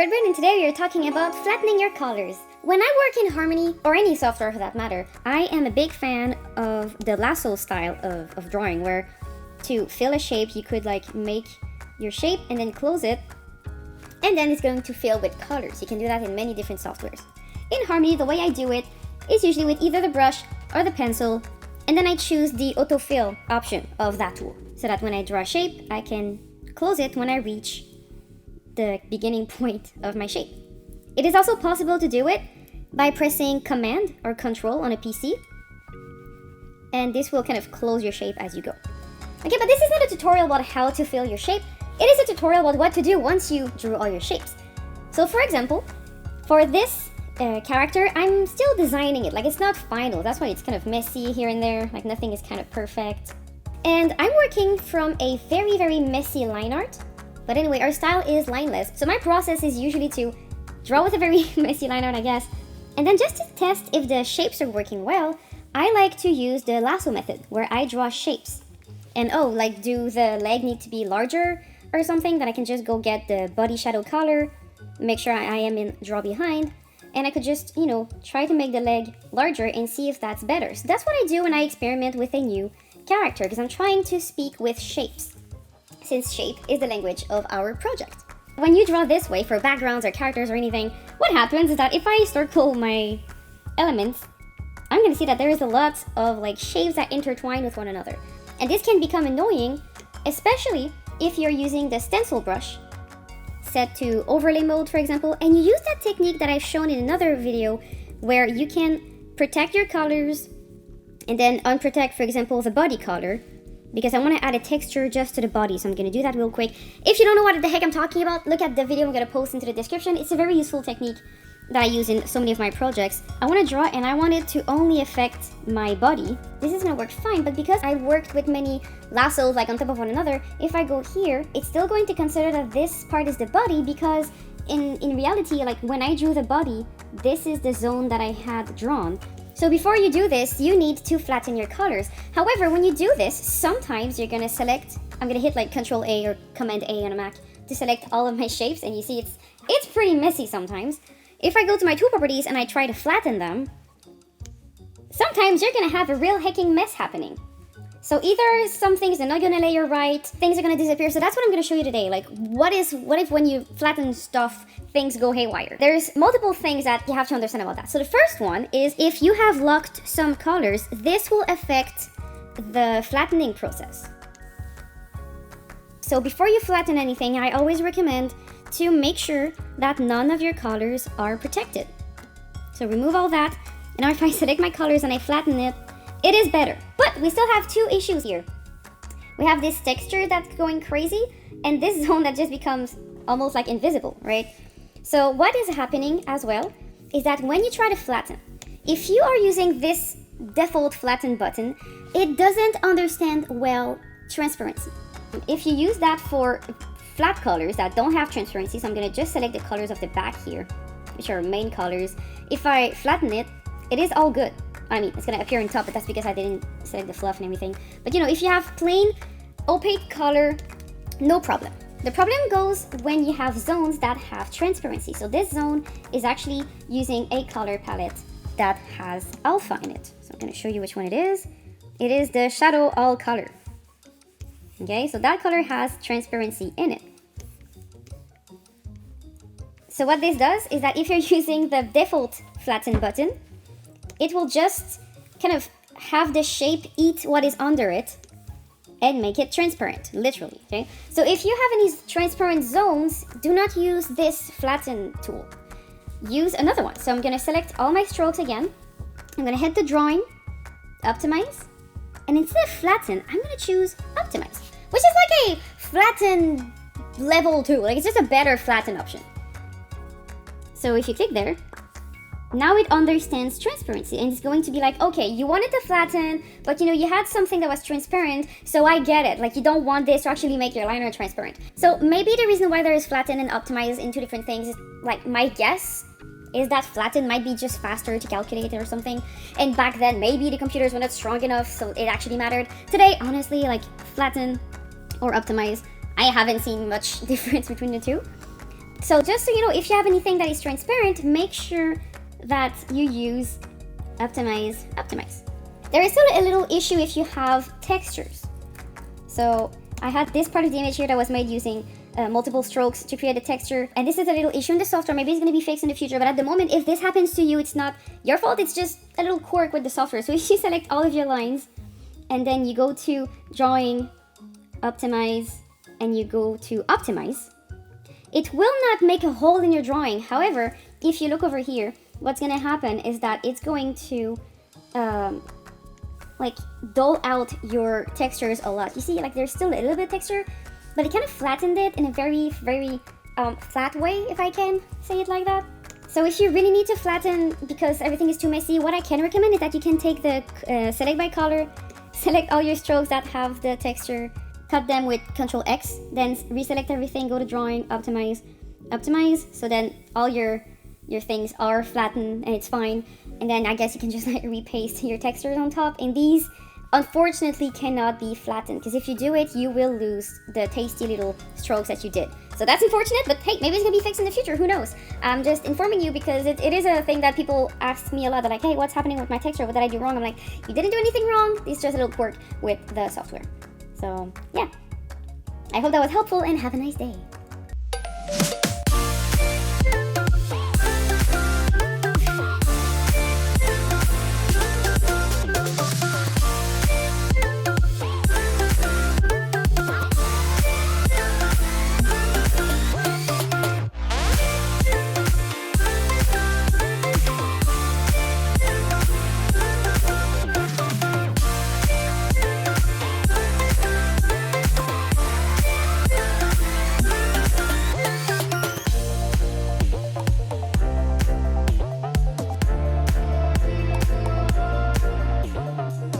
ZeBirdBrain, and today we are talking about flattening your colors. When I work in Harmony, or any software for that matter, I am a big fan of the lasso style of drawing, where to fill a shape, you could make your shape and then close it, and then it's going to fill with colors. You can do that in many different softwares. In Harmony, the way I do it is usually with either the brush or the pencil, and then I choose the autofill option of that tool, so that when I draw a shape, I can close it when I reach the beginning point of my shape. It is also possible to do it by pressing Command or Control on a PC, and this will kind of close your shape as you go. Okay, but this is not a tutorial about how to fill your shape. It is a tutorial about what to do once you drew all your shapes. So for example, for this character, I'm still designing it. It's not final. That's why it's kind of messy here and there. Nothing is kind of perfect. And I'm working from a very, very messy line art. But anyway, our style is lineless. So my process is usually to draw with a very messy line art, I guess. And then just to test if the shapes are working well, I like to use the lasso method, where I draw shapes. And do the leg need to be larger or something? Then I can just go get the body shadow color, make sure I am in draw behind, and I could just, try to make the leg larger and see if that's better. So that's what I do when I experiment with a new character, because I'm trying to speak with shapes, since shape is the language of our project. When you draw this way for backgrounds or characters or anything, what happens is that if I circle my elements, I'm going to see that there is a lot of shapes that intertwine with one another. And this can become annoying, especially if you're using the stencil brush set to overlay mode, for example, and you use that technique that I've shown in another video where you can protect your colors and then unprotect, for example, the body color, because I want to add a texture just to the body, so I'm going to do that real quick. If you don't know what the heck I'm talking about, look at the video I'm going to post into the description. It's a very useful technique that I use in so many of my projects. I want to draw and I want it to only affect my body. This is going to work fine, but because I worked with many lassos on top of one another, if I go here, it's still going to consider that this part is the body, because in reality, when I drew the body, this is the zone that I had drawn. So before you do this, you need to flatten your colors. However, when you do this, sometimes you're going to select, I'm going to hit Control A or Command A on a Mac to select all of my shapes, and you see it's pretty messy sometimes. If I go to my tool properties and I try to flatten them, sometimes you're going to have a real hecking mess happening. So either some things are not going to layer right, things are going to disappear. So that's what I'm going to show you today. What if when you flatten stuff, things go haywire? There's multiple things that you have to understand about that. So the first one is, if you have locked some colors, this will affect the flattening process. So before you flatten anything, I always recommend to make sure that none of your colors are protected. So remove all that. And now if I select my colors and I flatten it, it is better. But we still have two issues here. We have this texture that's going crazy, and this zone that just becomes almost invisible, right? So what is happening as well is that when you try to flatten, if you are using this default flatten button, it doesn't understand well transparency. If you use that for flat colors that don't have transparency, so I'm going to just select the colors of the back here, which are main colors. If I flatten it, it is all good. I mean, it's going to appear on top, but that's because I didn't select the fluff and everything. But if you have plain opaque color, no problem. The problem goes when you have zones that have transparency. So this zone is actually using a color palette that has alpha in it. So I'm going to show you which one it is. It is the shadow all color. Okay, so that color has transparency in it. So what this does is that if you're using the default flatten button, it will just kind of have the shape eat what is under it and make it transparent, literally, okay? So if you have any transparent zones, do not use this flatten tool. Use another one. So I'm gonna select all my strokes again. I'm gonna hit the drawing, optimize, and instead of flatten, I'm gonna choose optimize, which is a flatten level 2. It's just a better flatten option. So if you click there, now it understands transparency, and it's going to be okay, you wanted to flatten, but you had something that was transparent, so I get it. You don't want this to actually make your liner transparent. So maybe the reason why there is flatten and optimize in two different things is, my guess is that flatten might be just faster to calculate or something. And back then, maybe the computers were not strong enough, so it actually mattered. Today, honestly, flatten or optimize, I haven't seen much difference between the two. So just so you know, if you have anything that is transparent, make sure that you use optimize. There is still a little issue if you have textures. So I had this part of the image here that was made using multiple strokes to create a texture, and this is a little issue in the software. Maybe it's going to be fixed in the future, but at the moment, if this happens to you, it's not your fault, it's just a little quirk with the software. So if you select all of your lines and then you go to drawing, optimize, and you go to optimize, it will not make a hole in your drawing. However, if you look over here, what's going to happen is that it's going to like dull out your textures a lot. You see, like there's still a little bit of texture, but it kind of flattened it in a very flat way, if I can say it like that. So if you really need to flatten because everything is too messy, what I can recommend is that you can take the select by color, select all your strokes that have the texture, cut them with Ctrl X, then reselect everything, go to drawing, optimize, so then all your things are flattened and it's fine. And then I guess you can just like repaste your textures on top. And these unfortunately cannot be flattened, because if you do it, you will lose the tasty little strokes that you did. So that's unfortunate, but hey, maybe it's gonna be fixed in the future, who knows? I'm just informing you because it is a thing that people ask me a lot. They're like, hey, what's happening with my texture? What did I do wrong? I'm like, you didn't do anything wrong. It's just a little quirk with the software. So yeah, I hope that was helpful and have a nice day.